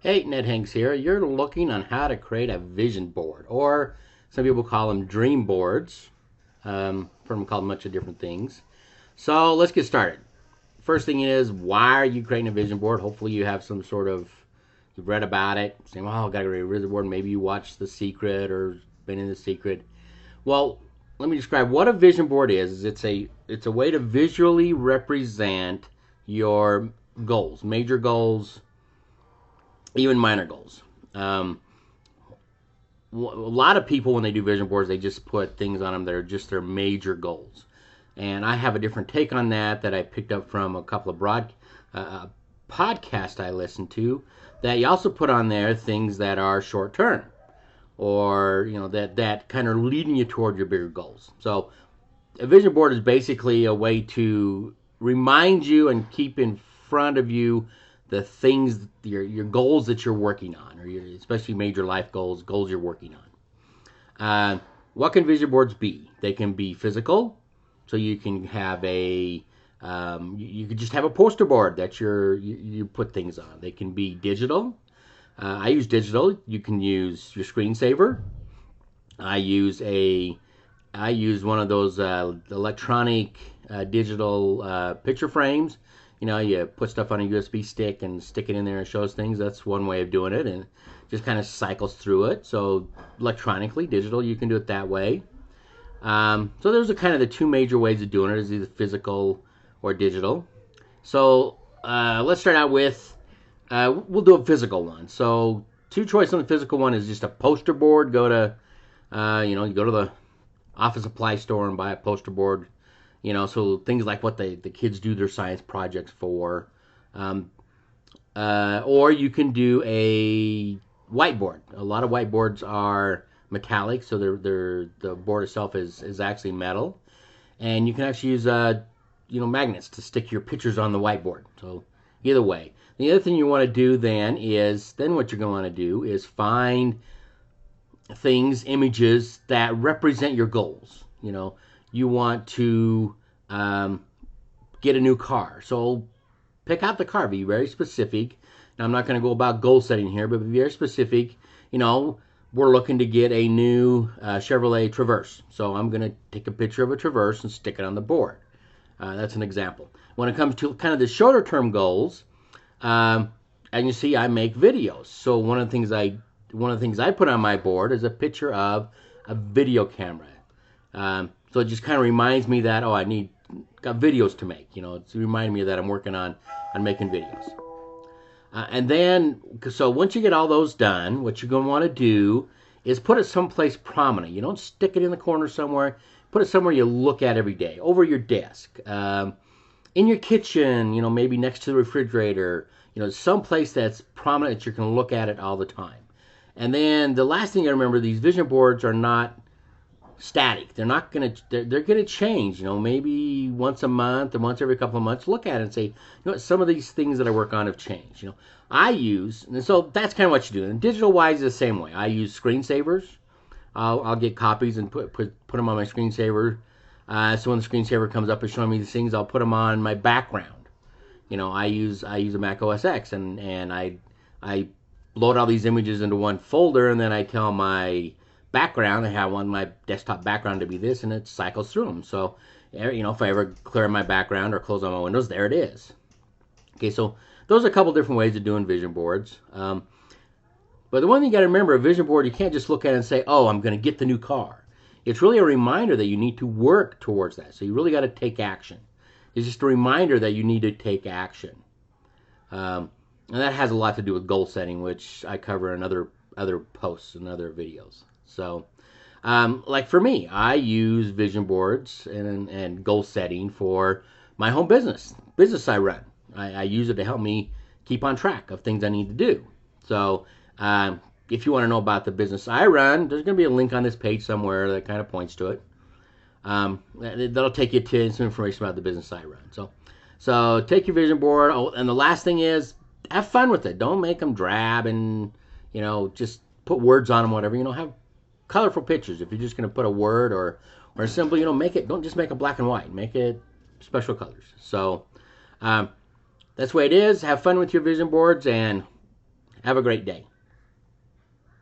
Hey, Ned Hanks here. You're looking on how to create a vision board, or some people call them dream boards. From called a bunch of different things. So let's get started. First thing is, why are you creating a vision board? Hopefully, you have some sort of you've read about it, saying, "Well, I got to create a vision board." Maybe you watched The Secret or been in The Secret. Well, let me describe what a vision board is. It's a way to visually represent your goals, major goals, even minor goals. Um, a lot of people, when they do vision boards, they just put things on them that are just their major goals. And I have a different take on that I picked up from a couple of podcasts I listened to. That you also put on there things that are short term, or that kind of leading you toward your bigger goals. So a vision board is basically a way to remind you and keep in front of you the things, your goals that you're working on, or especially major life goals you're working on. What can vision boards be? They can be physical, so you can have you could just have a poster board that you put things on. They can be digital. I use digital. You can use your screensaver. I use a I use one of those electronic digital picture frames. You put stuff on a USB stick and stick it in there and shows things. That's one way of doing it, and just kind of cycles through it. So electronically, digital, you can do it that way. So those are kind of the two major ways of doing it: is either physical or digital. So let's start out with we'll do a physical one. So two choices on the physical one is just a poster board. You go to the office supply store and buy a poster board. So things like what the kids do their science projects for. Or you can do a whiteboard. A lot of whiteboards are metallic, so the board itself is actually metal, and you can actually use magnets to stick your pictures on the whiteboard. So either way, the other thing you want to do then what you're going to want to do is find images that represent your goals. You want to get a new car, so pick out the car. Be very specific. Now, I'm not going to go about goal setting here, but be very specific. We're looking to get a new Chevrolet Traverse, so I'm going to take a picture of a Traverse and stick it on the board. That's an example. When it comes to kind of the shorter term goals, as you see, I make videos. So one of the things I put on my board is a picture of a video camera. So it just kind of reminds me that I got videos to make. It's reminding me that I'm working on making videos. And then, so once you get all those done, what you're going to want to do is put it someplace prominent. You don't stick it in the corner somewhere. Put it somewhere you look at every day, over your desk, in your kitchen. Maybe next to the refrigerator. Someplace that's prominent that you can look at it all the time. And then the last thing you remember, these vision boards are not static. They're gonna change. Maybe once a month or once every couple of months, look at it and say, some of these things that I work on have changed. And so that's kind of what you do. And digital wise is the same way. I use screensavers. I'll get copies and put them on my screensaver. So when the screensaver comes up and showing me these things, I'll put them on my background. I use a Mac OS X, and I load all these images into one folder, and then I tell my background, I want my desktop background to be this, and it cycles through them. So if I ever clear my background or close all my windows, there it is. Okay, so those are a couple different ways of doing vision boards. But the one thing you got to remember, a vision board, you can't just look at it and say, oh, I'm going to get the new car. It's really a reminder that you need to work towards that. So you really got to take action. It's just a reminder that you need to take action. And that has a lot to do with goal setting, which I cover in other posts and other videos. So, like for me, I use vision boards and goal setting for my home business I run. I use it to help me keep on track of things I need to do. So, if you want to know about the business I run, there's going to be a link on this page somewhere that kind of points to it. That'll take you to some information about the business I run. So take your vision board. Oh, and the last thing is, have fun with it. Don't make them drab and just put words on them. Whatever. Have colorful pictures. If you're just going to put a word or a symbol, don't just make it black and white. Make it special colors. So that's the way it is. Have fun with your vision boards and Have a great day.